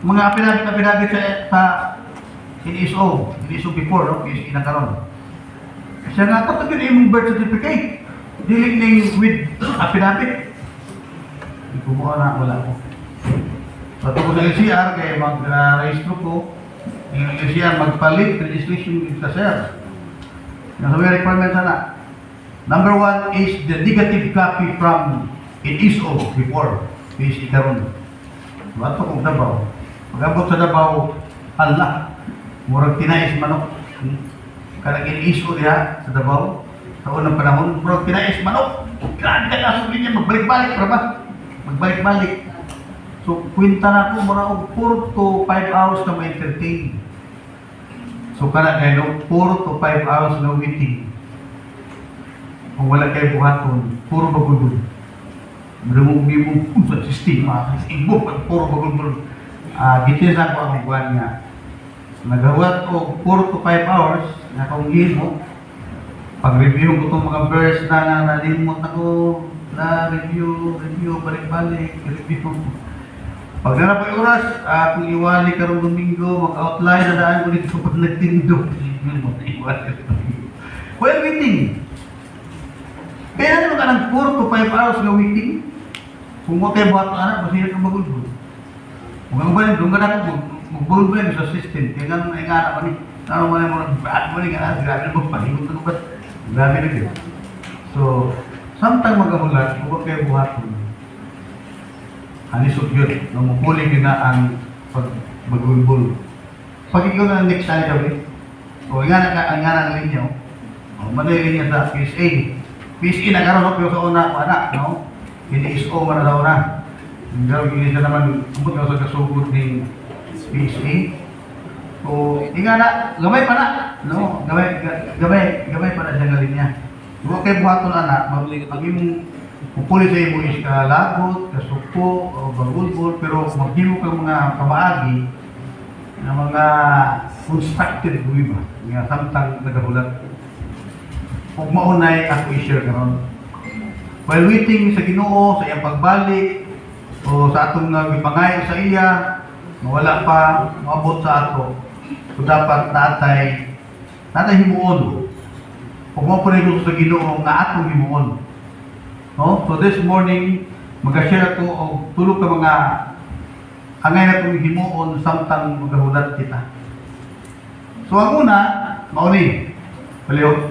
mga apilabit sa NSO before, no? PSE na karon. Siya nga, tatagin yung birth certificate. Diling with apilabit. Hindi ko mo na, wala ko. Pati ko sa LCR, kaya mag-registro ko. Yung LCR, magpalit, registration sa sir. Nasa may requirement sana. Number 1 is the negative copy from NSO before PSE karon. Bato kong Davao. Pag-abot sa Davao, Allah, murag tinais manok. Karang NSO diha sa Davao, sa unang panahon, murag tinais manok. Grabe ka kaso niya, magbalik-balik para ba? Magbalik-balik. So, kwenta na ko, murag 4 to 5 hours na ma-entertain. So, kana kayo, 4 to 5 hours na waiting. Kung wala kayo buhaton, puro bagulbul. Marumugbi mo sa sistema, sa ibo, puro bagulbul. Gitisan ko ang buwan niya. Nagawat ko 4 to 5 hours, na kung mo, pag-review ko itong mga verse na nalimot ako, na review, balik-balik, review. Pag na po yung oras, kung iwali ka rin Domingo, mag-outline na daan ko dito pag nagtindog. While waiting, kaya naman ka ng 4 to 5 hours na waiting, kung mo tayo buhat na anak, masihirap ng magulbul. Kung ang balik, doon ka na magbulbul sa system, kaya nga nga anak man ano man yung mga ba't mo rin nga, grabe na magpahingot na ba't, grabe na yun. So, samtang magamulat, kung huwag kayo buhat mo, anisot yun, nung mupuli ka na ang magbulbul. Pag ikaw na next time kami, o nga na linya, o mali linya sa PSA. PSA na karoon, pero sa una ko anak, no? NSO man na sa una. Hindi siya naman, kumot nga sa kasugod ng PSA. O, nga na, gamay pa na, no? Gamay pa na siya nga linya. Huwag kayo buhaton anak, pag yung pupuli sa imo is kalagot, kasupo, o bagulbol, pero maghimo ka mga kamaagi na mga constructed buwi ba? Nga samtang nagahulat. Kung maunay ako i-share karon. While waiting sa Ginoo sa iyang pagbalik o sa atong gipangayo sa iya, wala pa maabot sa ato. So dapat natay himuon. Kung mo pa rin sa Ginoo nga atong himuon. No? So this morning, mag-share ako o tulog ka mga angay na itong himuon samtang magahulat kita. So ang una, mauni, paliw,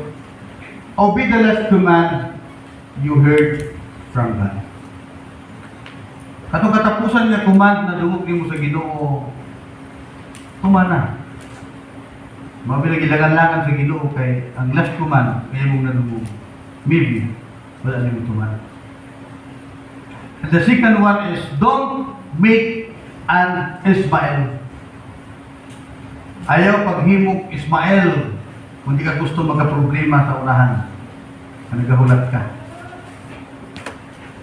obey the last command you heard from God. Katong katapusan niya command na dungog mo sa Ginoo, tumana. Mabilang ilangan-langan sa Ginoo kay ang last command kaya mong nadungog. Maybe wala niyo tumana. And the second one is don't make an Ismael. Ayaw paghimok Ismael kung di ka gusto magka-problema sa unahan na nagahulat ka.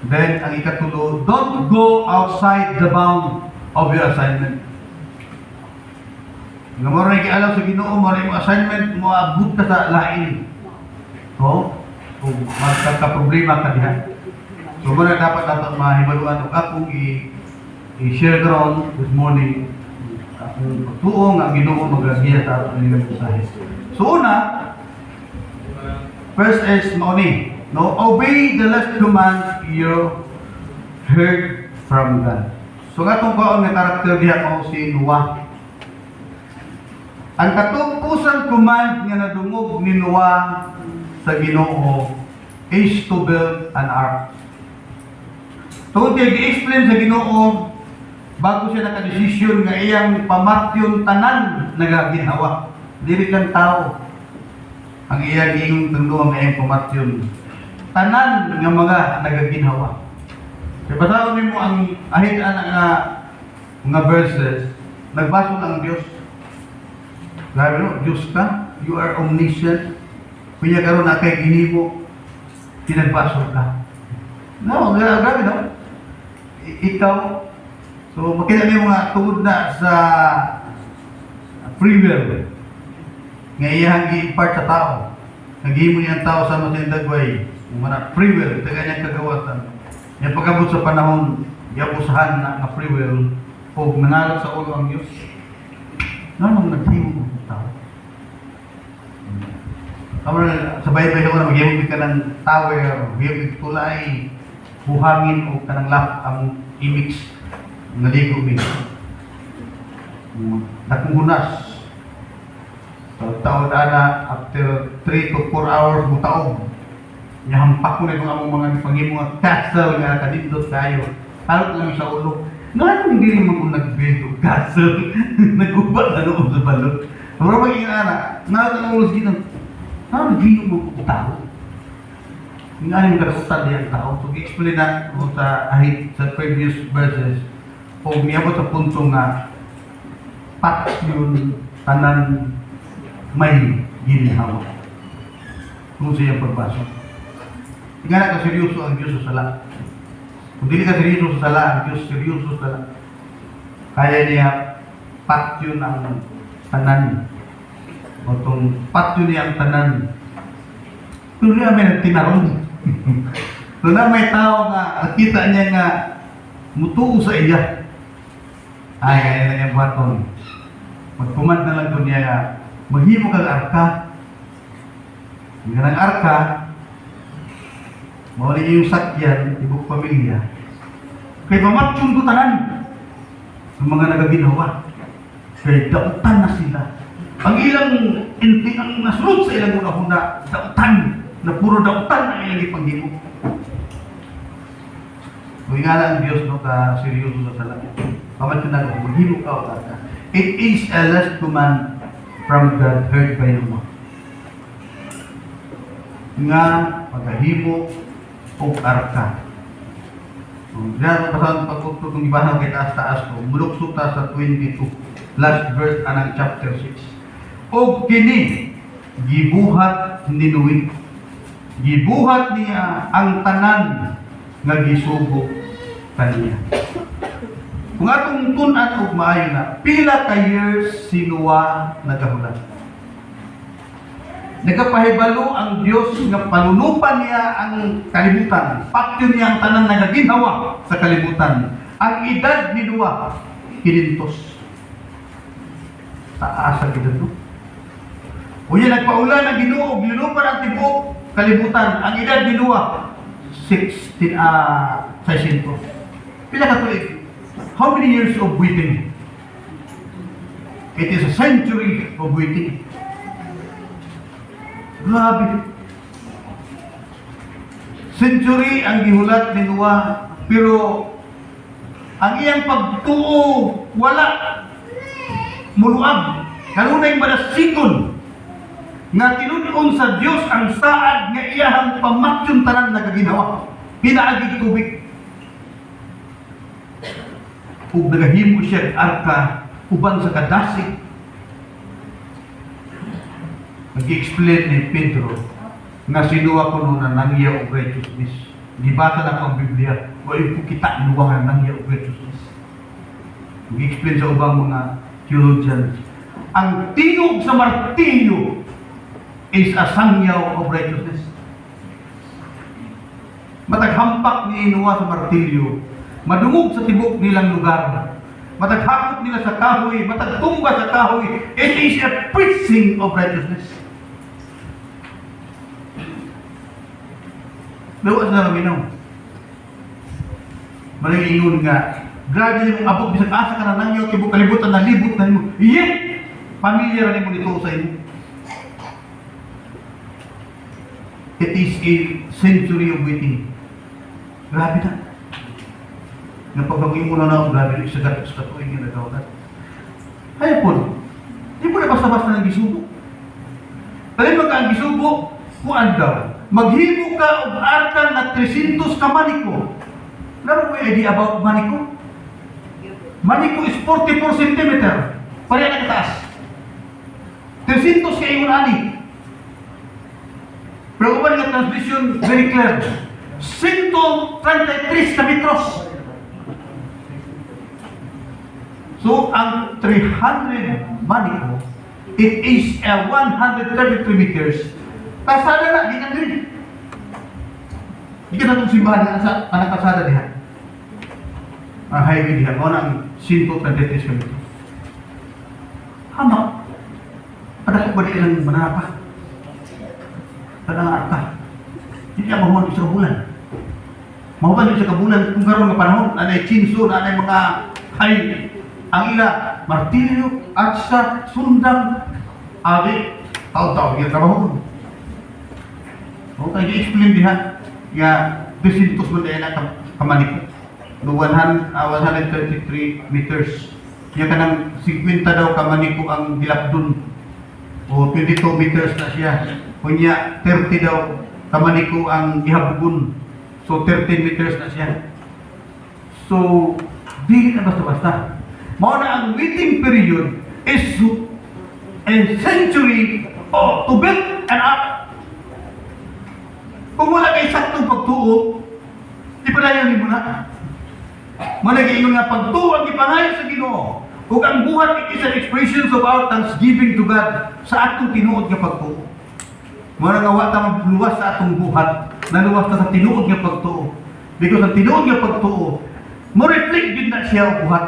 Then, ang ikatulo, don't go outside the bound of your assignment. Nga mo rin ikialaw sa Ginoo, mo rin yung assignment, mo abot ka sa lain. So, kung magkaka-problema ka diha. So, mo na dapat mahibaluan kung akong i-share karon this morning. Akong pagtuong ang Ginoo magagiya sa ato nilang mensahe. So una, first is mauni, no? Obey the last command you heard from God. So katong kaon nga karakter diha mao si Noah. Ang katupusang command nga nadungog ni Noah sa Ginoo is to build an ark. Tungod kay gi-explain sa Ginoo bago siya nakadesisyon nga iyang pamatyon tanan nagaginhawa. Dili lang tao ang iyang iyong tungduang nga iyang pamatyon. Tanan nga mga nagaginhawa. Kaya basahon mo ang ahitaan nga mga verses, nagbasol ang Diyos. Grabe no, Diyos ka, you are omniscient. Kunya karon na kay ginhibo, pinagbasol ka. No, grabe no? Ikaw, so makita niyo mga tungod na sa free will nga iyang i-impart sa tao. Naghimo niya ang tao sa masindagway. Yung mga free will, ito kanyang kagawatan. Yung pagkabot sa panahon, yabusahan na nga free will, o nangalap sa ulo ang Diyos. Nga naghimo ng tao. Sa baybay ko na maghimog ka ng tower, maghimog tulay, buhangin o kanang lap ang image naligo mi. Dakong hunas. So, taon ana, after 3 to 4 hours mo taog. Yahampak ko na itong among mga panghimo nga castle nga kanindot kayo. Halot lang sa ulo. Nga hindi naman kung nag-build o castle. Nagubat na noon sa balot. Pero maging ana, nga ulo sa naghinom mo po tao. Yung aning karakutan niya ang tao. So, i-explain na mo sa previous verses. O niyabot sa punto nga, pat yun, tanan, may ginhawa. Kung siya pagbasa. Nga na ka-seryoso ang Diyos sa sala. Kung hindi ka seryoso sa sala, ang Diyos seryoso sa sala. Kaya niya, pat yun ang tanan. O itong patyo niya ang tanan. Pero niya may nagtinarong. So na may tao nga, nakita niya nga mutuo sa iya. Ay, kaya na niyang baton. Magpumad na lang ko niya nga, maghimo kang arka. Nga ng arka, mawala niya yung sakyan, ibang pamilya. Kaya pamatyon ko tanan. Yung mga nagaginawa. Kaya dautan na sila. Ang ilang inti ang nasunod sa ilang una-una, dautan, na puro dautan ang ilang ipanghimo. Kung nga lang ang Diyos, no, ka-seryoso sa sala. Pamatyo na ako, maghimo ka o ka. It is a last command from God heard by Noah. Nga, maghimo o arka. Diyan, pasahan pagkukto kung ibahan kay taas-taas ko, mulukso ta sa 22, last verse anang chapter 6. O kini gibuhat ni Noe. Gibuhat niya ang tanan nga gisugo kaniya. Kung atong tun-an og maayo na, pila ka years si Noah nagahulat. Nagapahibalo ang Diyos nga panunupan niya ang kalibutan. Patyo niya ang tanan nga ginawa sa kalibutan. Ang edad ni Noah, 500. Taas ang edad no? O yan, nagpaulan ang Ginoo, ginupan ang tibok kalibutan. Ang edad ni Noah, 600. Pila ka tuloy? How many years of waiting? It is a century of waiting. Grabe. Century ang gihulat ni Noah, pero ang iyang pagtuo, wala. Muluag. Kanunay madasikon nga tinuon sa Dios ang saad nga iyahang pamatyon tanan nagaginawa. Pinaagi tubig. Ug nagahimo siya arka uban sa kadasig. Nag-explain ni Pedro nga sinuwa ko noon na nangya og righteousness. Gibasa na ang Biblia, wa yung kita nuwa nga nangya og righteousness. Nag-explain sa ubang mga theologians. Ang tingog sa martilyo is a sangyaw of righteousness. Mataghampak ni Noah sa martilyo, madungog sa tibok nilang lugar, mataghakot nila sa kahoy, matagtumba sa kahoy, it is a preaching of righteousness. Lawas na naminaw. Malingingon nga, grabe yung abot, bisag asa ka na nangyaw, tibok kalibutan na libot na mo. Iye! Pamilya rin mo nito sa inyo. It is a century of waiting. Grabe na. Napagawin mo na ako, grabe rin sa gatos ka tuwing yung nagawad. Kaya po, hindi po na basta-basta ng gisubo. Dahil magka ang gisubo, kuan daw, maghimo ka og arka na 300 ka maniko. Alam mo yung idea about maniko? Maniko is 44 cm. Pareha na kataas. 300 ka ingon ani. Pero kung nga transmission, very clear. 133 ka metros. So, ang 300 maniko, it is a 133 meters. Kasada na, di na din. Di ka na itong simbahan na sa kasada diha. Ang highway diha. Kung ang 133 kami. Hama. Pada ko ba di ilang manapa? Pada nga ka. Hindi niya mahuman isang bulan. Mahuman isang kabulan kung karoon ng panahon, nanay chinso, nanay mga hay, ang ila, martilyo, atsa, sundang, abi, tao-tao, yung trabaho. Okay, i-explain diha, ya, 200 man dahil na kamaniko. 133 meters. Yung kanang 50 daw kamaniko ang hilap dun. O 22 meters na siya. Kunya 30 daw kamaniko ang ihabugon. So 13 meters na siya. So, dili na basta-basta. Mao na ang waiting period is a century to build and up. Kung wala kay saktong pagtuo, ipadayon mo na. Manag-iingon nga pagtuo ang ipangayo sa Ginoo. Ug ang buhat it is an expression of our thanksgiving to God sa atong tinuod nga pagtuo. Muna nga wa ta magluwas sa atong buhat, naluwas ta sa tinuod nga pagtuo. Because ang tinuod nga pagtuo, mo reflect din na siya ang buhat.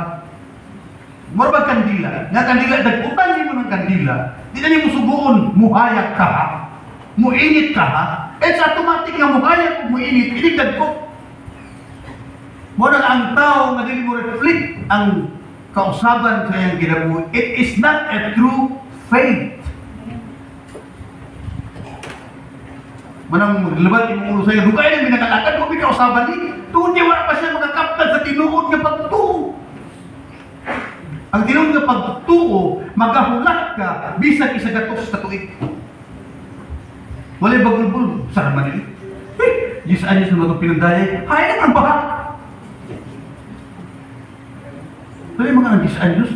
Mo ba kandila? Nga kandila dagputan nimo ng kandila, di na nimo suguon muhayag ka ha. Muinit ka ha. It's automatic nga muhayag ug muinit, ini dagpo. Mo na ang tao nga dili mo reflect ang kausaban sa iyang ginabuhi. It is not a true faith. Manang maglabad yung ulo sa'yo, rugay na minakalakad, kung may kausaban ni, tuon niya wala pa siya makakaptan sa tinuod nga pagtuo. Ang tinuod nga pagtuo, magahulat ka, bisag isa gatos sa tuig. Wala'y bagulbul, saan naman yun? Diyos anyos na matong pinagdayay, hay na ang baha. Wala'y mga nang Diyos anyos,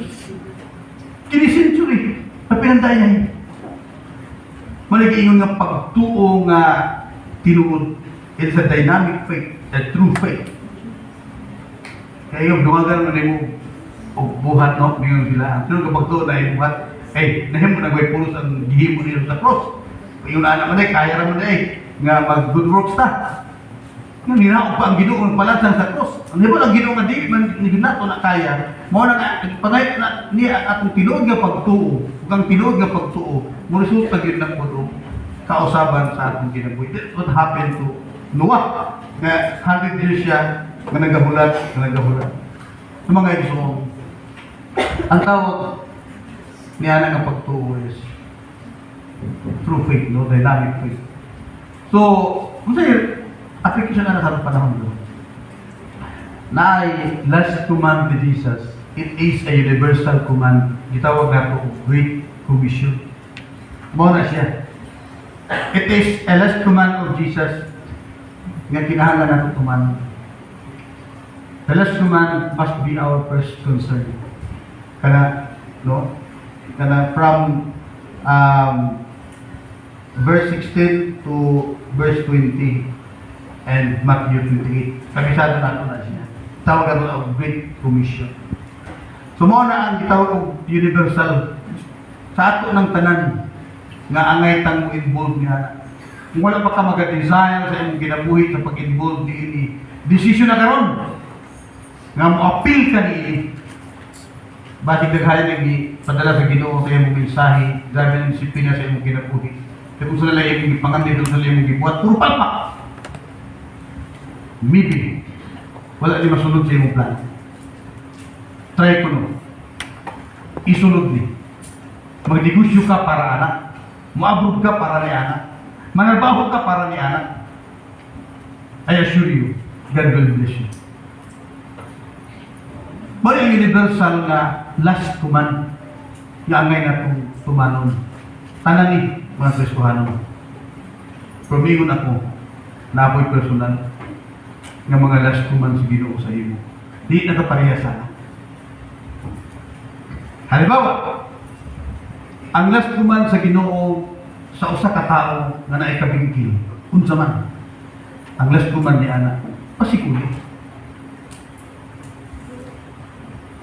kini-century, na pinagdayay. Maligiingon nga pagtuo nga tinuod. It is a dynamic faith, a true faith. Kaya yung dumagan mo na yung buhat, no? Ngayon sila. Ang tinuod nga pagtuo na yung buhat, nahim mo nagway pulos ang gihimo nila sa cross. Yung anak mo na kaya naman na nga mag-good works ta. Nga ninaog pa ang Ginoo ng palansan sa cross. Ang hibon ang Ginoo nga di man ni nato na kaya. Mao na nga pagay na niya atong tinuod nga pagtuo, ug ang tinuod nga pagtuo, mo resulta gyud na puno kausaban sa atong kinabuhi. That's what happened to Noah. Nga 100 years siya nga nagahulat. Sa mga igsoon, ang tawag niya nga pagtuo is true faith, no? Dynamic faith. So, kung sa'yo, application na nasa panahon doon. Na ay last command ni Jesus, it is a universal command. Gitawag na ito, Great Commission. Mao na siya. It is a last command of Jesus nga kinahanglan nato tuman. The last command must be our first concern. Kana, no? Kana from verse 16 to verse 20 and Matthew 28. Kabisado na ito na siya. Tawag ito ang Great Commission. So mo na ang gitawag og universal sa ato ng tanan nga angay tang mo involved niya. Kung wala pa ka mag-desire sa imong ginabuhi sa pag-involve niini, decision na karon nga mo appeal ka niini. Bakit daghanan lagi padala sa Ginoo sa imong mensahe, grabe ang disiplina sa imong ginabuhi. Kaya kung sa lalay imong gipangandi doon sa imong gibuhat, puro palpak. Maybe wala di masunod sa imong plan. Try ko no. Isunod ni. Magnegosyo ka para anak. Maabroad ka para ni anak. Manarbaho ka para ni anak. I assure you, God will bless you. Mali ang universal na last command nga angay na itong tumanon. Tanan ni mga Kristohanon. Promingon ako na ako'y personal nga mga last command sa Ginoo sa imo. Di na kapareha sana. Halimbawa, ang last command sa Ginoo sa usa ka tawo nga naay kabingkil, unsa man. Ang last command ni ana, pasikuli.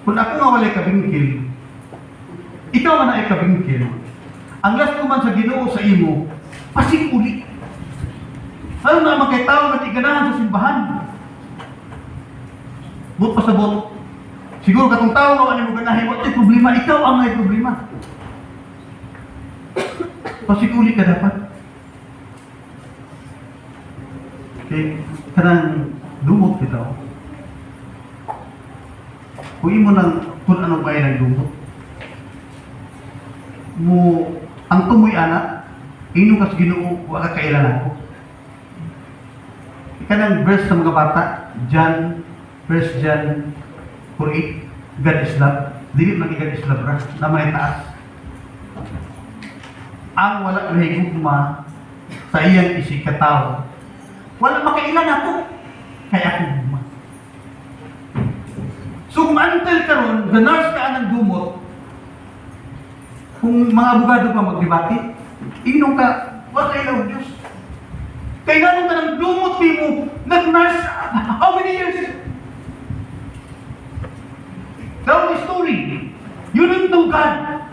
Kung ako nga walay kabingkil, ikaw nga naay kabingkil, ang last command sa Ginoo sa imo, pasikuli. Ano na magkay tao na tiganahan sa simbahan? But pasabot, Siguro katong tao nga ano mo ganahin, wala yung problema, ikaw ang may problema. Pasikuli ka dapat. Okay, kanang lumot kita. Kung mo lang kung ano ba yung lumot. Mo, ang tumoy anak, inyo kas Ginoo, wala kailan ako. Kanang verse sa mga bata, John, 1 John 4:8, God is love. Dili man God is love ra, na may taas. Ang wala nahigugma sa iyang isikataw, wala makailan ako, kaya ako gugma. So kung until karon, ganars ka ng dumot, kung mga abogado pa magdebate, inong ka, wala ilaw Diyos. Kailangan ka ng dumot mo, nag-nurse, how many years? Now the story, you don't know God.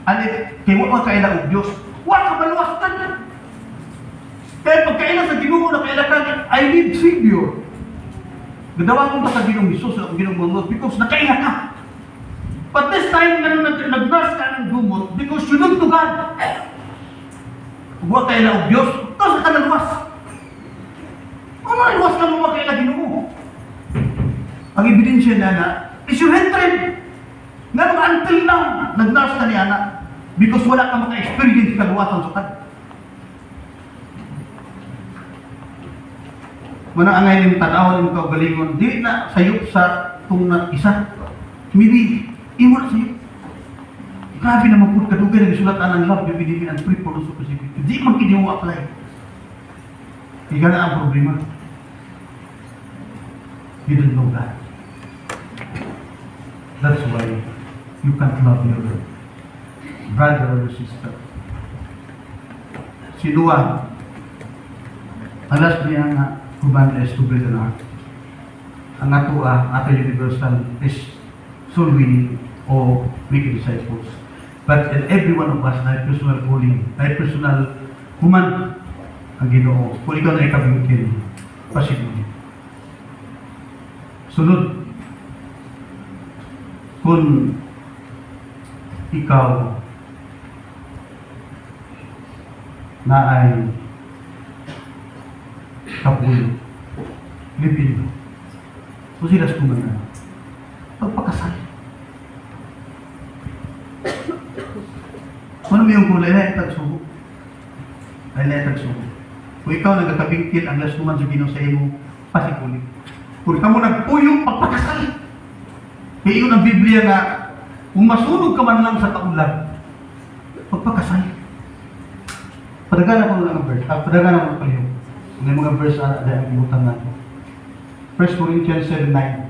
And kaya wala ka ilaw Diyos, wala ka maluwastan. Kaya pagkailan sa Ginoo na kailangan, I need Savior. Gadawa kong sa Ginoong Isus, ang Ginoong Manod, because nakailan ka. But this time, nag-nurse ka ng dumot because you look to God. Huwag kayo na Diyos, tapos ka nagwas. Ano nagwas ka mo kayo na Ginoo? Ang ebidensya na na, is your hatred. Nga mga until now, nag-nurse ka ni anak because wala ka maka-experience kaluwasan sa kanya. Muna ang ngayon yung tanaw ng kaugalingon, di na sayop sa itong isa. Maybe, imo na sayop. Grabe naman po, kadugay na isulatan ng love, bibili ang free for the specific. Di man kini mo apply. Iga na ang problema. You don't know that. That's why you can't love your brother or your sister. Si Noah, alas niya nga, human is to build an ark. Ang ato universal is soul winning or making disciples. But in every one of us, na personal calling, na personal human ang Ginoo. Kung ikaw na ikabutin, pasiguro. Sunod, kung ikaw na ay kapulo, lipin mo. So sila sa kumana, pagpakasal. Ano mo yung kulay na itagsubo? Ay na itagsubo. Kung ikaw nagkakabingkit ang lasuman sa Ginoo sa imo, pasikulit. Kung ikaw mo nagpuyo, pagpakasal. Kaya yun ang Biblia na kung masunog ka man lang sa kaulan, pagpakasal. Padagana ko lang ang verse. Padagana ko lang kayo. May mga verse na ang ibutan natin. 1 Corinthians 7:9.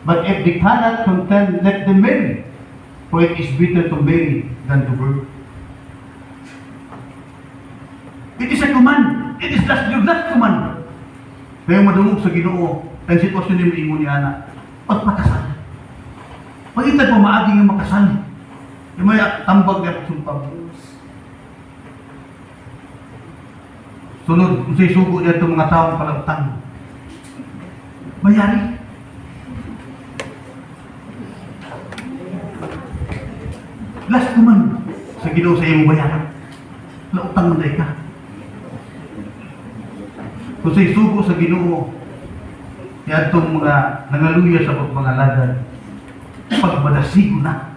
But if they cannot contend, let them marry. For it is better to marry than to burn. It is a command. It is your last command. Kaya madungog sa Ginoo, ang sitwasyon ni Ingo ni Ana, pagpakasal. Pagitag pa maaging yung makasal. Yung may tambag na sumpang. Sunod, kung sa'y sugo niya itong mga taong palagtang. Mayari. Last command sa Ginoo sa iyong bayaran. Lautang manday ka. Kung sa'y sugo sa Ginoo, yan itong mga nangaluya sa pagmangaladan, pagmadasigo na.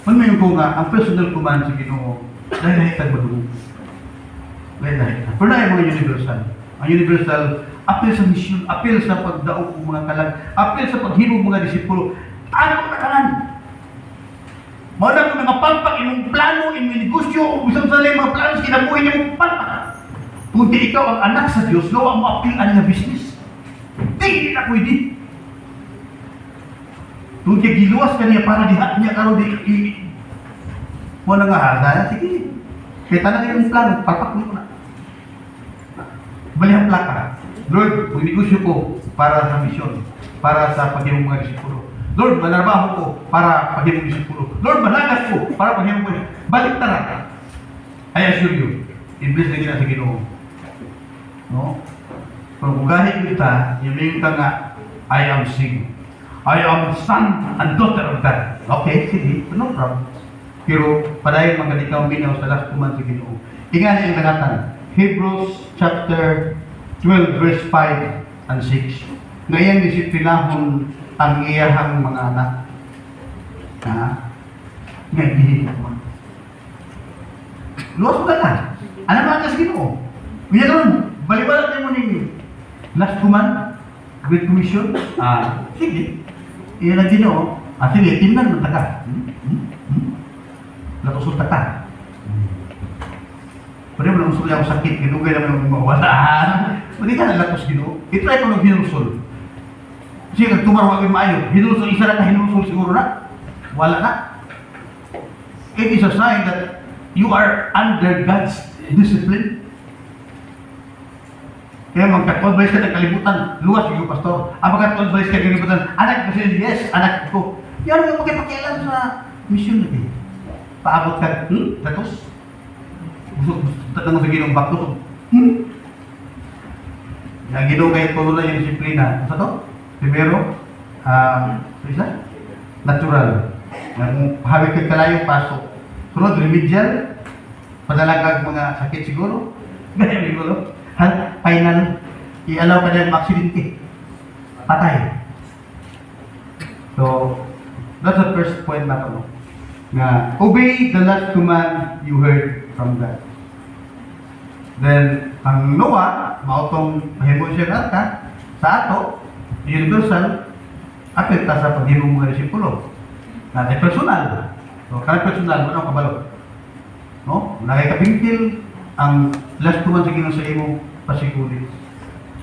Magmayon ko nga, ang personal command sa Ginoo, dahil nahitag madungo. Dahil nahitag. Pero na yung mga universal. Ang universal, apel sa misyon, apel sa pagdaog ng mga kalag, apel sa paghibog mga disipulo. Ano na kanan? Mawala ko mga palpak, imong plano, imong negosyo, o isang salay mga plano, kinabuhin imong palpak. Kung di ikaw ang anak sa Diyos, no, ang apil ang nga business. Di na pwede. Kung kaya giluwas ka niya para dihat niya karo di mo na nga hada, sige. Kaya tanang yung plano, palpak mo na. Bali ang plaka. Lord, magnegosyo ko para sa misyon, para sa paghimong mga disipulo. Lord, manarbaho ko para paghimong disipulo. Lord, managas ko para paghimong mga disipulo. Balik tara. I assure you, i-bless na gina sa Ginoo. No? Pero kung gahit kita, yung ka nga, I am sick. I am son and daughter of God. Okay, sige, no problem. Pero padayon magkalikaw minaw sa last tuman sa Ginoo. Ingan ang nangatan. Hebrews chapter 12 verse 5 and 6. Ngayon disiplinahon ang iyahang mga anak. Ha? Ngayon mo. Luwas mo ka na. Ano ba ang Ginoo? Kaya doon, baliwala tayo mo ning last tuman, Great Commission. Sige. Iyan ang Ginoo. Sige, tingnan mo taka. Natusot taka. Pwede mo lang usul yung sakit, ginugay naman yung mawala. Pwede ka nalatos Ginoo. I-try ko ng hinusul. Kasi kag tumarwag yung maayo, hinusul, isa na ka hinusul siguro na. Wala na. It is a sign that you are under God's discipline. Kaya magka-advise ka ng kalibutan, luwas yung pastor. Magka-advise ka ng kalibutan, anak ko siya, yes, anak ko. Yan yung magkipakialam sa mission natin. Paabot ka, datos? Gusto mo sa ginong bakto. Yung ginong kahit tulo lang yung disiplina. Sa to? Primero, isa? Natural. Yung hawig ka kalayong pasok. Sunod, remedial. Padalagag mga sakit siguro. Ganyan siguro. Final, i-allow ka na yung aksidente. Patay. So, that's the first point na ito. Nga, obey the last command you heard from God. Then, ang Noah, mautong mahimo siya ng arka, sa ato, universal, apekta sa paghimo mga disipulo. Natin personal. So, kada personal, ano kabalo? No? Nakikapingkil ang last command sa Ginoo sa imo pasiguli.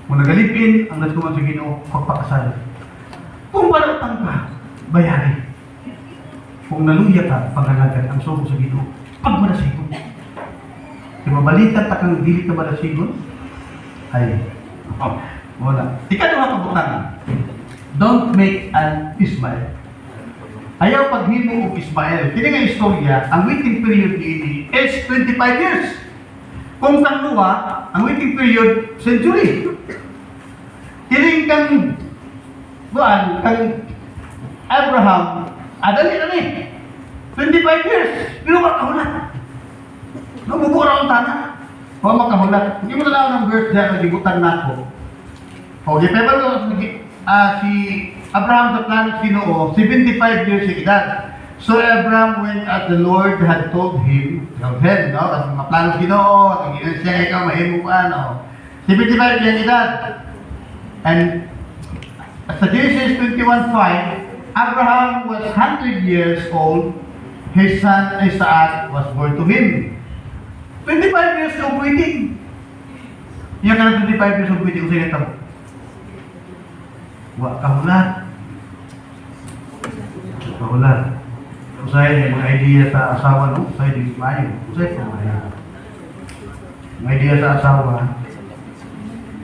Kung nagalipin, ang last command sa Ginoo pagpakasal. Kung balotang ka, bayari. Kung naluya ka, paghalagad ang suko sa Ginoo, pagmalasigon. Kung mabalikan ta kang dili ka malasigon, ay, wala. Ikaduha kabutangan. Don't make an Ismael. Ayaw paghimo og Ismael. Kini nga istorya, ang waiting period ni is 25 years. Kung kang Noah, ang waiting period, century. Kining kang kang Abraham, adali na ni. 25 years. Pero makahulat. Namubura ang tana. O makahulat. Hindi mo na lang ng verse dyan, nagibutan na ako. O, di pa ba si Abraham sa plano Ginoo, 75 years sa edad. So Abraham went as the Lord had told him, no? Kasi mga plano Ginoo, siya ikaw, mahimo ka, no? 75 years edad. And sa Genesis 21:5, Abraham was 100 years old, his son Isaac was born to him. 25 years of waiting. Yan ka na 25 years of waiting, sige ito. Wa kahulat. Kahulat. Usay mga idea sa asawa, no? Usay di mayo. Usay pa mayo. Mga idea sa asawa.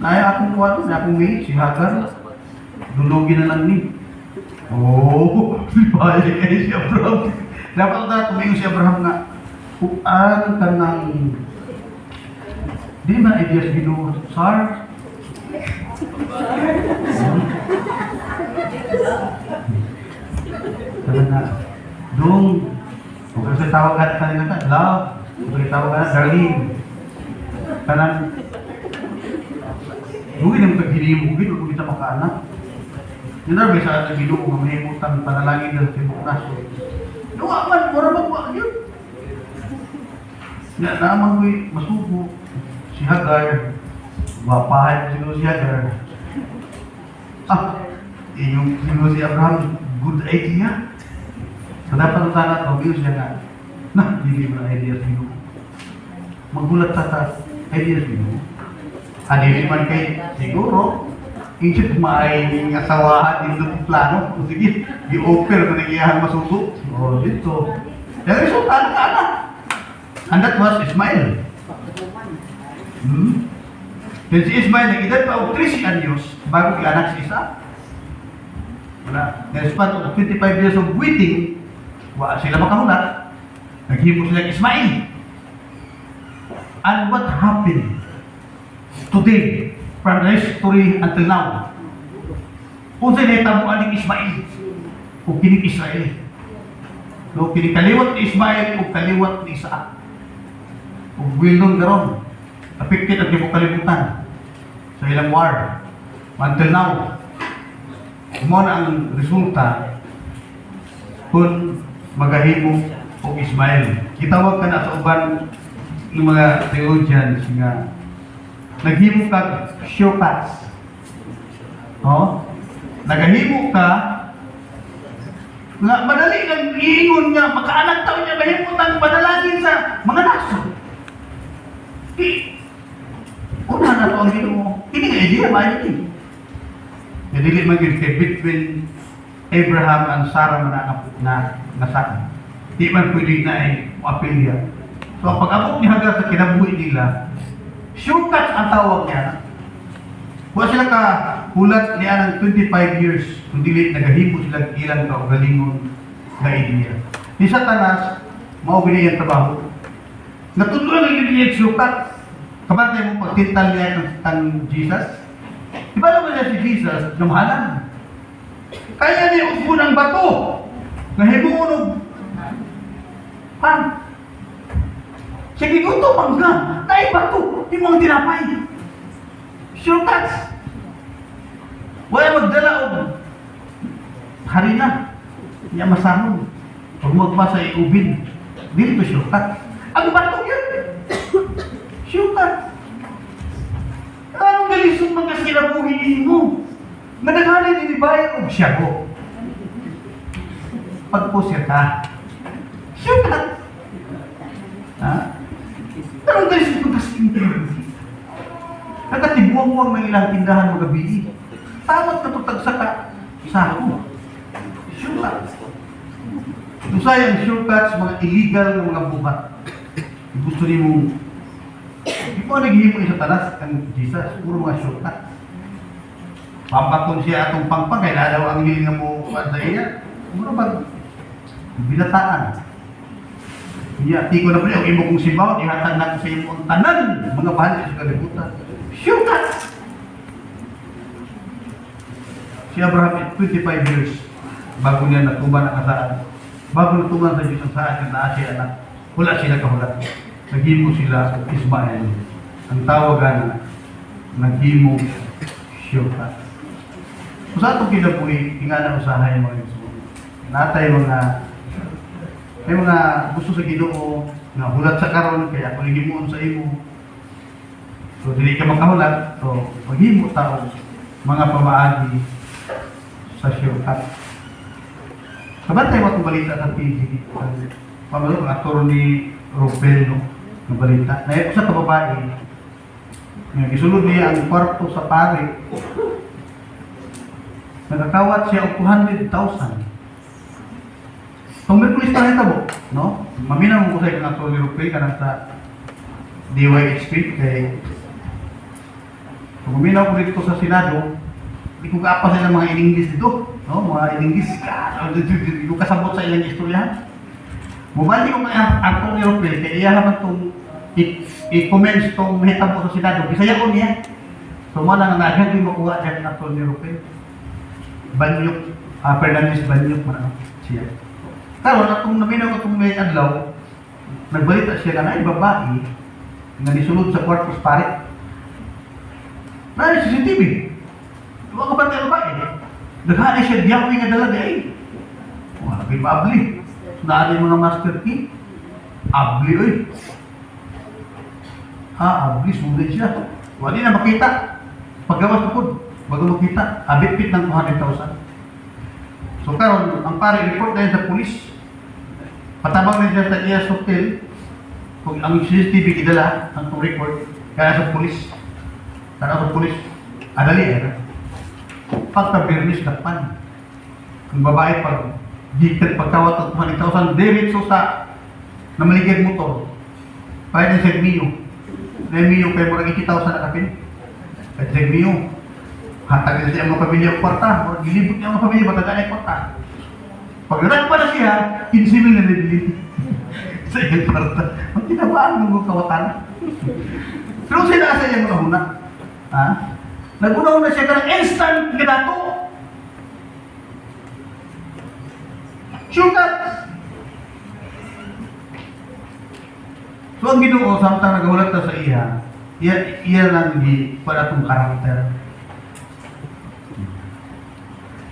Naya akong kuwato, na akong may, si Hagar. Dulugin na lang ni. Oh, balik kayo si Abraham. Dapat na tumingo si Abraham na kuan ka ng di ba ideas Ginoo, Sar? Talaga. Dong, kung kasi tawag ka kanina ka, love. Kung kasi tawag ka na, darling. Kanang, huwag naman kaghinimugin, huwag kita makaanak. Yun na rin sa ating Ginoo, mamahimutang panalangin ng Timoknas. Luwa man, mura magwa yun. Nga naman ko'y masubo. Si Hagar, wapahan siguro si Hagar. Yung siguro si Abraham, good idea. So dapat ang tanat, obvious siya nga, hindi mo na ideas Ginoo. Magulat sa ideas Ginoo. Hindi man kay siguro, isip maaring asawahan dito ng plano. O sige, i-offer kung nag-iyahan masuso. O dito. Yung resulta, anak. And that was Ismael. Then si Ismael, nag-edad pa o 13 anyos bago i-anak si Isa. Wala. In spite of 25 years of waiting, wala sila makahulat. Naghimo sila Ismael. And what happened today, from the history until now? Kung sa nahitabo aning Ismail, o kining Israel. No, kining kaliwat ni Ismail, o kaliwat ni Isaac. O wilong garon, affected ang tibok kalibutan sa ilang war. Until now, mo na ang resulta kung magahimo o Ismail. Kitawag ka na sa uban ng mga theologians nga naghimo ka shortcuts. Oh? Nagahimo ka nga madali lang iingon nga makaanak taon niya mahimutang padalagin sa mga naso. Una na to ang Ginoo. Hindi nga idea ba yun? Dili man gyud kay between Abraham and Sarah na nasakit. Di man pwede na ay apelya. So ang pag-abot ni Hagar sa kinabuhi nila, shortcuts ang tawag niya. Wa sila ka hulat niya ng 25 years kung dili nagahimo sila ilang kaugalingon na ideya. Ni Satanas, mao gini ang trabaho. Natudlo lang yung niya shortcut. Kabantay mo pagtintal niya ng Jesus. Diba naman niya si Jesus, namahalan. Kaya niya upo ng bato. Nahimunog. Sige, gutom hanggang. Naibato. Di mo ang tinapay. Shortcuts. Wala magdala o harina. Niya masahon. Huwag magpasa iubin. Dito shortcut. Ang bato yun. Shortcut. Anong galisong mga sinabuhin mo? Nadaghanin din bayan o siyago. Pagpusya ka. Shortcut. Ha? Anong galisong mga sinabuhin? Nagkatibuang-buang ng ilang tindahan mga gabi. Tawat na tutagsa ka sa ako. Shortcut. Tusay ang shortcuts, mga illegal na mga buhat. Gusto niyo mong di po naghihimo ni Satanas ang Jesus, puro mga shortcut. Pampakon siya atong pangpang, kaya daw ang hiling mo sa iya. Puro ba? Binataan. Iya, di ko na po yung imo kong sibaw, ihatag na ko sa imo ang tanan, mga bahal sa kalibutan. Shortcut! Si Abraham, 25 years, bago niya natuban ang kasaan. Bago natuban sa Diyos ang saan, na siya anak, wala sila kahulat. Naghimo sila Ismael. Ang tawagan na naghimo shortcut. Kung sa itong kinabuhi, hinga na usahay mga Ginoo. Natay may mga gusto sa Ginoo na hulat sa karon kaya kung himuon sa imo. So dili ka makahulat, so maghimo tao mga pamaagi sa shortcut. Kabantay mo itong balita sa TV. Pamalo ang aktor ni Rupel, no? Ng balita. Naiyak sa kababae, isulod niya ang kwarto sa pare. Nagkakawat siya og 200,000. Kung may pulis pa rin tabo, no? Maminaw mo ko sa ikang aktor ni Rupel kanang sa DYHP kay kung maminaw ko dito sa Senado, hindi ko kaapa sila mga in-English dito, no? Mga in-English ka, hindi ko kasabot sa ilang istorya. Mubali ko mga aktor ni Rupel, kaya iya naman itong i-comments itong mahitabo sa Senado. Bisaya ko niya. So mo lang nga hindi makuha dyan ng aktor ni Rupel. Banyok, Fernandez Banyok, siya. Karon atong naminaw ko itong may adlaw, nagbalita siya na ay babae na nisulod sa kwartos pare. Na CCTV. Diba ka ba tayo babae? Naghali siya diyakoy nga dalaga eh. Wala kay maabli. Naanin mga master key. Abli oy. Abli, sulit siya. Wala na makita. Paggawas ko bago makita, abit-bit ng 200,000. So karon ang pare report na sa pulis. Patabang na siya sa Iyas Hotel. Kung ang CCTV idala, ang report, kaya sa pulis. Kaya sa pulis, adali pagka-birnis lakpan. Ang babae pag gikat pagkawat ng 200,000, diretso sa namaligid motor. Kaya din sa Mio. Na Mio kaya murag 80,000 na kapin. At sa Mio, hatag na siya ang mga pamilya ang kwarta. Murag gilibot niya ang mga pamilya, matagaan ang kwarta. Pag pa na siya, 15 mil na nabili. Sa iyong kwarta. Ang kinabaan ng mga kawatan. Pero sila sa iyong mga huna. Nag-una-una siya ka ng instant ganato. Sure ka! So ang Ginoo samtang nagahulat ta sa iya lang di para tong karakter.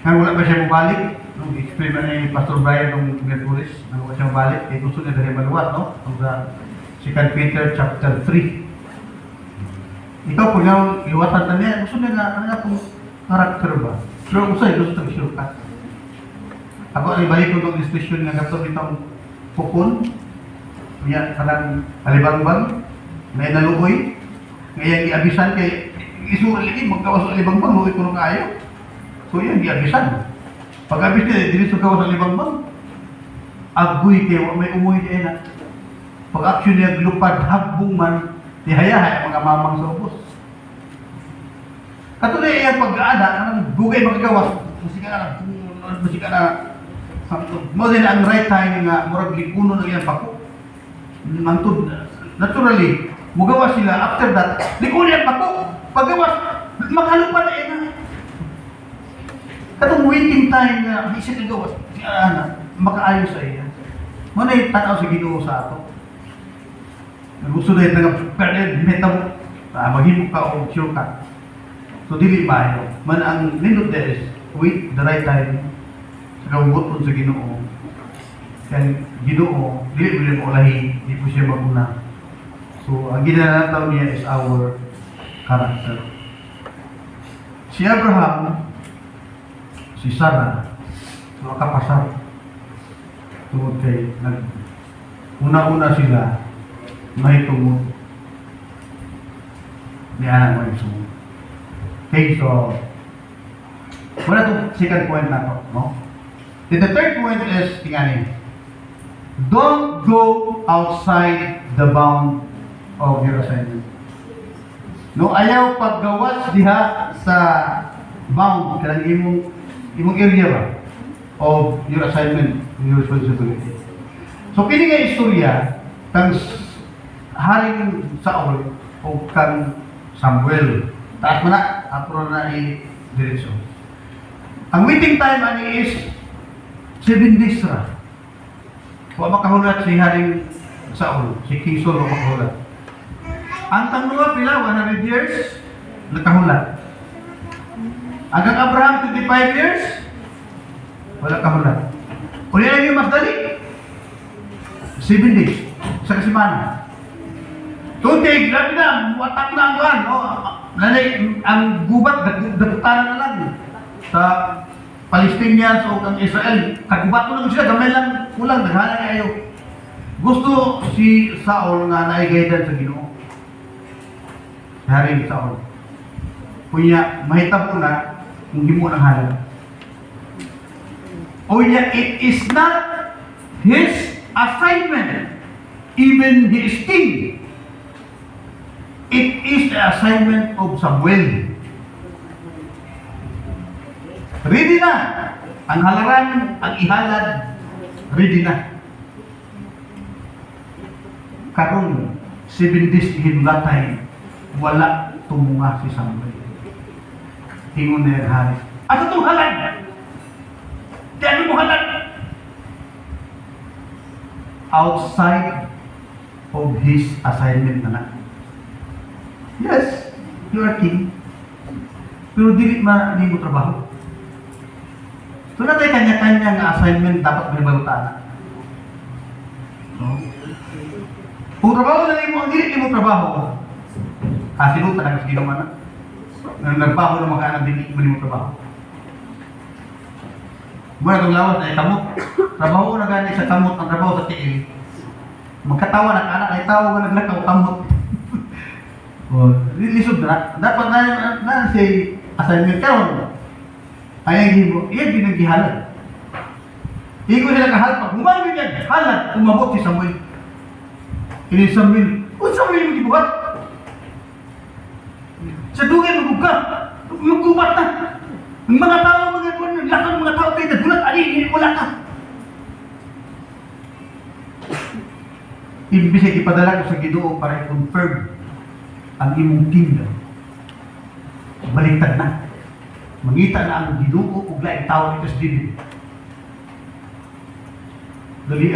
Nang wala pa siya mabalik, nung explain na ni Pastor Brian nung Mercuris, nang wala siya mabalik, kaya gusto niya dahil maluwat, no? Ang sa 2 Peter chapter 3. Ikaw, pag yung iwatan na niya, gusto niya nga pong karakter ba? Pero usay, gusto nang sure ka. Ako ay balik ko itong diskusyon nga gato itong pukon, niya kanang alibangbang, may naluoy, ngayon iabisan kay isural lagi, magkawas sa alibangbang, luoy ko nung kayo. So yan, iabisan. Pag-abis niya, dili sa kawas sa alibangbang, agoy kayo, may umuwi niya na. Pag-action niya, lupad, hagbong man, nihayahay ang mga mamang sa ubos. Katulad niya pag-aada, kanang bugay magagawas, masika na, mo din ang right time nga murag likuno na iyang pako. Mantod naturally, mugawas sila after that, likuno iyang pako. Pagawas, maghalupad na ina. Katong waiting time nga isip ng gawas, makaayos sa iya. Mo na tanaw sa Ginoo sa ato. Gusto na yung metang maghimok ka o sure ka. So dili maayo. Man ang nindot there is wait the right time. Nakaubot po sa Ginoo. Kaya Ginoo, dili mo ulahi, di po siya maguna. So, ang ginanataw niya is our character. Si Abraham, si Sarah, makapasar. Tungod kay, una-una sila, mahitungod ni anak mo yung okay, so, wala itong second point na to, no? And the third point is, tingnan, don't go outside the bound of your assignment. No, ayaw paggawas diha sa bound, kanang imong area ba of your assignment, your responsibility. So, kini nga istorya, kang haring Saul o kang Samuel. Taas mo na, ako na i-diretso. Ang waiting time ani is 7 days ra. Wa makahulat si Haring Saul, si King Saul wa makahulat. Ang tangluwa pila 100 years nakahulat. Agang Abraham 25 years wala kahulat. Uli lang yung mas dali. 7 days sa kasimana. Tuntig, grabe na, watak na ang buwan, no? Nanay, ang gubat, dagutanan na lang sa Palestinians o ang Israel, kagubat mo lang sila, gamay lang, kulang, naghanan kayo. Gusto si Saul nga naigaydan sa Ginoo. Haring Saul. Kunya, mahitap ko na, kung di mo nang halang. O niya, it is not his assignment, even his king. It is the assignment of Samuel. Ready na. Ang halaran, ang ihalad, ready na. Karong 7 days hinlatay, wala tumunga si Samuel. Ingon na yung hari. Ano itong halad? Di ano mo halad? Outside of his assignment na. Yes, you are king. Pero dili man mo trabaho. So na tayo kanya-kanya nga assignment dapat may balutana. No? Kung trabaho na mo, ang dili mo trabaho, sinuta na kasi ginawa na. Nagbaho na mga anak dili mo trabaho. Muna itong lawas na kamot. Trabaho na gani sa kamot, ang trabaho sa tiil. Magkatawa na anak ay tao nga naglakaw kamot. Lisod na. Dapat na si assignment karon. Ay hibo, iya binaghihalad. Igo sila kahalad pag humangin yan, halad, umabot si Samuel. Ini Samuel, Samuel mo gibuhat? Sa dugay mo ka, yung gubat na. Ang mga tao, lakang mga tao kayo nagulat, ali, wala ka. Imbis ay ipadala ko sa Ginoo para i-confirm ang imong kingdom. Baliktad na. Mangita na ang Ginoo ug laing tawo nito sa dili. dali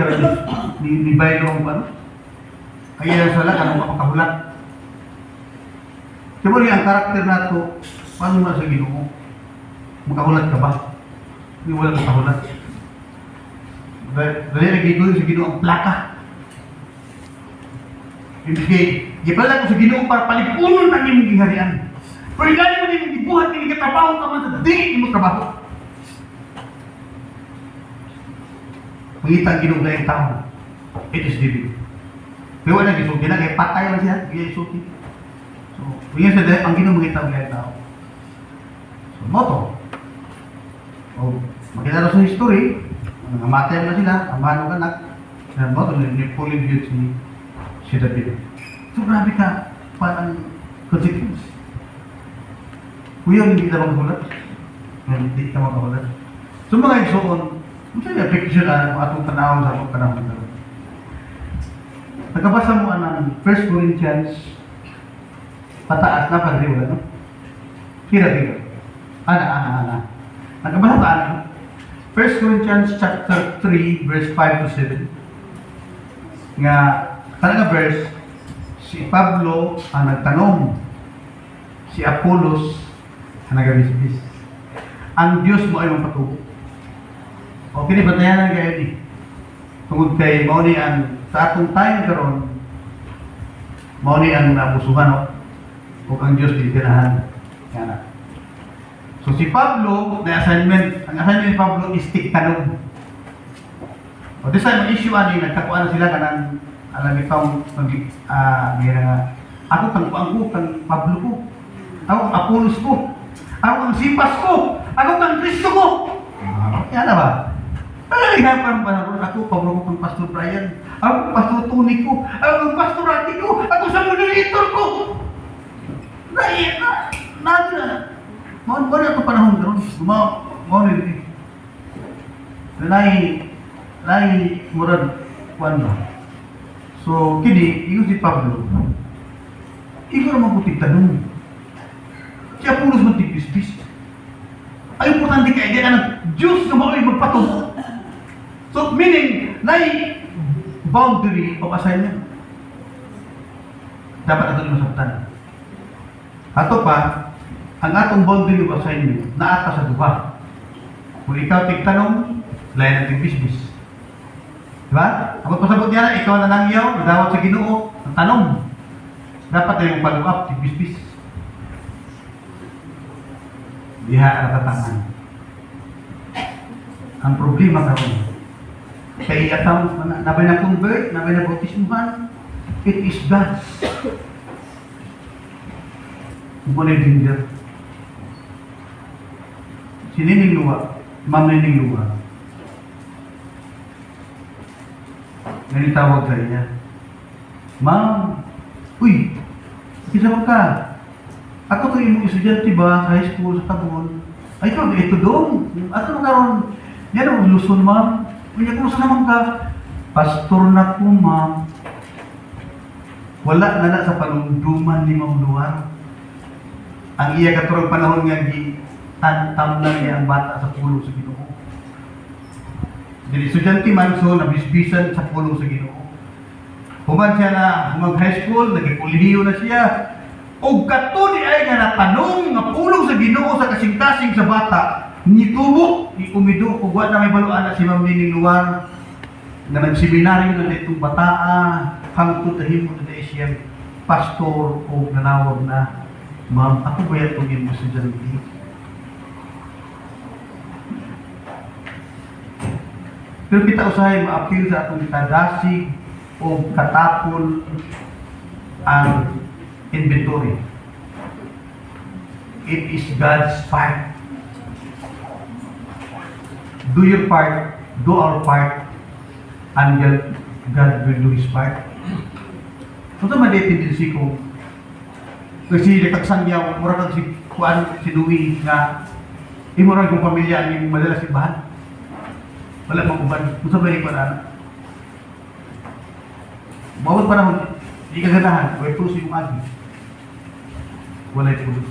ni Baylo ang ano. Kaya sa lahat, anong makahulat. Siguro ang karakter na ito, paano mo sa Ginoo? Makahulat ka ba? Hindi wala makahulat. Dali nag-igulo sa Ginoo ang plaka. Ibigay, gipala ko sa Ginoo para palipunon ang imong giharian. Pero gani mo din gibuhat ni katrabaho ka man sa dili mo trabaho. Pangita ang Ginoo gayang tao. It is divine. Pero wala gisulti na kay patay lang siya, giya isulti. So, yun sa ang Ginoo mangita gayang tao. So, moto. O, makita sa history, nangamatay na sila, ang manong anak, na moto, ni-fully viewed si David. So, grabe ka, parang consequence. Kuya, hindi ka makahulat. Hindi ka makahulat. So, mga igsoon, masaya, picture na atong tanawang sa atong panahon na. Nagkabasa mo ang 1 Corinthians, pataas na pag wala, no? Kira. Ana. Nagkabasa ba ano? 1 Corinthians chapter 3, verse 5 to 7. Nga, talaga verse, si Pablo ang nagtanong, si Apollos ang nagabisbis. Ang Diyos mo ay mapatubo. Okay, ni batayan ang gaya ni. Tungod kay Mauni ang sa atong time karon, Mauni ang nabusuhan o kung ang Diyos ditirahan. Yan. So si Pablo, ang assignment ni Pablo is tiktanong. O this time, issue ani, nagkakuan na sila kanang alam itong ako kang Pablo ko, ako ang Apollos ko, ako ang Sipas ko, ako ang Kristo ko. Yan na ba? Ay, hapang panahon ako, Pablo ko kang Pastor Brian, ako ang Pastor Tony ko, ako ang Pastor Randy ko, ako sa moderator ko. Mo na ito panahon karon, mo rin. Lai murad kuan ba. So kini iyo si Pablo. Ikaw naman putig tanong. Si Apollos man tigbisbis. Ay importante kay di ka Diyos na mao'y magpatubo. So meaning, lai boundary of assignment. Dapat ato masabtan. Ato pa, ang atong boundary of assignment naata sa duha. Kung ikaw tigtanong, lain ang tigbisbis. Diba? Ang pasabot niya na, ikaw na nangyaw, nadawat sa Ginoo, ang tanong. Dapat na yung follow up, tigbisbis. Diha natatangan. Ang problema karon, kay atang nabay na convert, nabay na bautismuhan, it is God's. Muna yung danger. Sinining luwa, ma'am nining luwa. Ngayon tawag sa niya. Ma'am, uy, kisama ka. Ako to yung estudyante ba sa high school sa Tabon? Ay, ito doon. Ato na karon. Yan ang Luzon, ma'am. Uy, kumusta naman ka? Pastor na po, ma'am. Wala na sa panunduman ni Ma'am Luar. Ang iya katurang panahon nga tantam lang niya ang bata sa pulo sa Ginoo. Jadi estudyante man so nabisbisan sa pulo sa Ginoo. Human siya na mag-high school, naging-kolehiyo na siya. O katuni ay nga natanong nga pulong sa Ginoo sa kasing-kasing sa bata, nitubo, umido, ug wa na may baluan na si Ma'am Nining Luar na nagseminaryo na itong bataa, hangtod na himo na siya pastor o nanawag na, ma'am, ako ba yan itong iyong estudyante? Pero kita usahay ma-appeal sa atong kadasig o katapon ang inventory. It is God's part. Do your part, do our part, and God will do His part. Ito ma-dependency ko. Kasi nakagsan niya, mura kang si Juan, si Louie, nga imura kong pamilya ang madalas simbahan. Wala pang uban. Kung sa balik ko na, bawat panahon, hindi ka ganahan, may puso yung agi. Wala yung puso.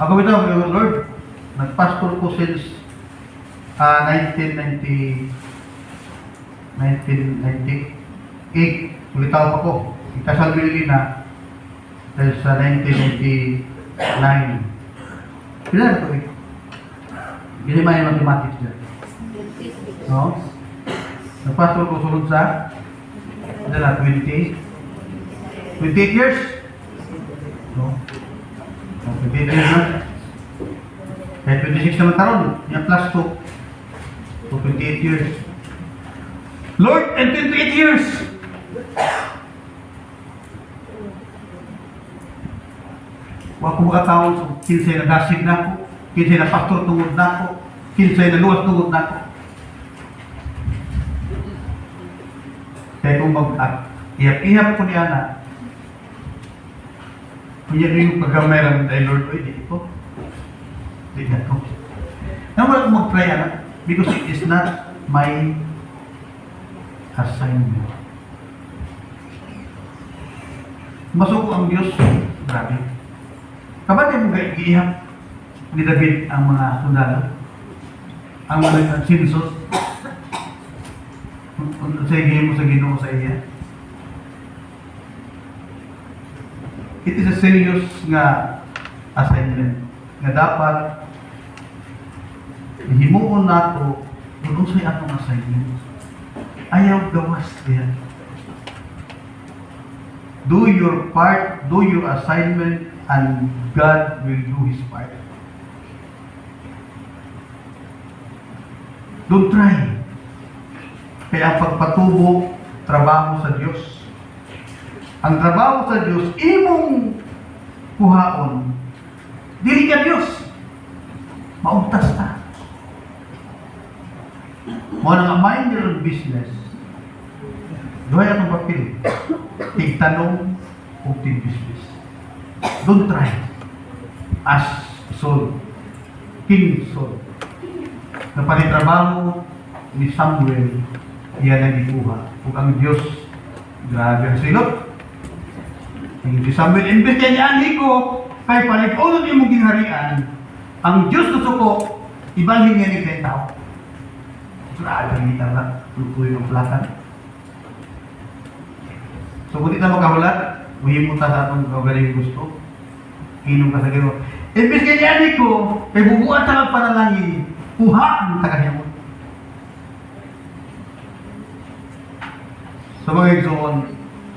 Ako ito, Lord, nag-pastor ko since 1994. 1998. Ulitaw pa ko. Ikasal Milina dahil sa 1999. Pila na ito eh. Ginima yung mathematics dyan. No? Napasol ko sunod sa 28 years? No? 28 years na. Kaya 26 naman taron. Yung plus 2. So 28 years. Lord, and 28 years! Wala ko makatawag so, kinsay na dasig na ako, kinsay na pastor tungod na ako, kinsay na luwas tungod na ako. Kaya kung ihap-ihap ko niya na, kunya rin yung pagkamaran tayo, Lord, oy, di ko. Di na ko. Na wala kong mag-pray, because it is not my assignment. Masuko ang Diyos, grabe. Kapag yung mga iihap ni David ang mga sundalo, ang mga sinsos, sa higay mo sa Ginoo sa iya. It is a serious nga assignment nga dapat himuon nato kung sa'y atong assignment. Ayaw gawas diyan. Do your part, do your assignment, and God will do His part. Don't try. Kaya ang pagpatubo, trabaho sa Diyos. Ang trabaho sa Diyos, imong kuhaon, dili ka Diyos. Mauntas ta. Mo nang mind your own business. Duhay atong papel. Tigtanong o tig-business. Don't try. As Saul. King Saul. Napanitrabaho ni Samuel, iyan ang ikuha. Kung ang Diyos, grabe ang silot. Ang si Samuel, imbes niya niyan ko, kay palipunan niyo mong gingharian, ang Diyos gusto ko, ibalhin niya ni kay tao. Grabe ang gitara, lukuy ng platan. So kung di na makahulat, mahimot ta sa atong kagaling gusto. Inom ka sa gino. Imbes kay niyan ko, kay bubuan sa magpanalangin, puha ang tagahiyamon. So mga igsoon,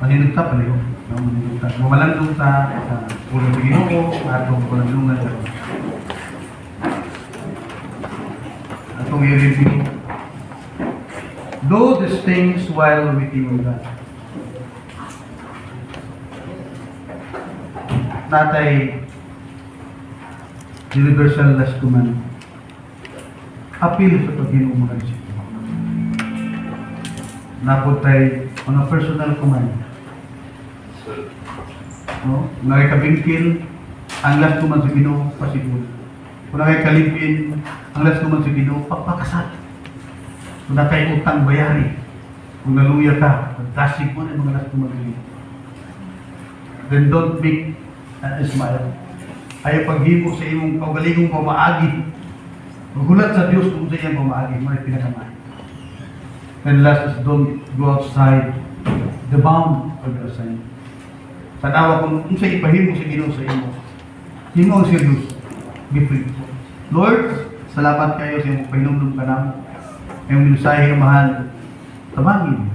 maninugta pa niyo. Mamalandong sa pulang sa Ginoo atong palandungan sa atong i-review. Do these things while waiting on God. Natay universal last command. Appeal sa pag-Ginoo mga disiplo. Napod tayo on a personal command. No? Kung nakikabingkil, ang last command sa Ginoo, pasiguro. Kung nakikalipin, ang last command sa Ginoo, pagpakasal. Kung nakikutang bayari, kung naluya ka, pagkasig mo na yung mga last command sa Ginoo. Then don't make an smile. Ayaw paghimo sa imong kaugalingong pamaagi. Magulat sa Diyos kung sa iyang pamaagi, may pinakamay. And last is don't go outside the bound of your assignment. Sa nawa kung sa ipahimo sa Ginoo sa imo, himo ang serious, be free. Lord, salamat kayo sa imong pahinumdum ka namin. Yung mensahe ng mahal, tabangin.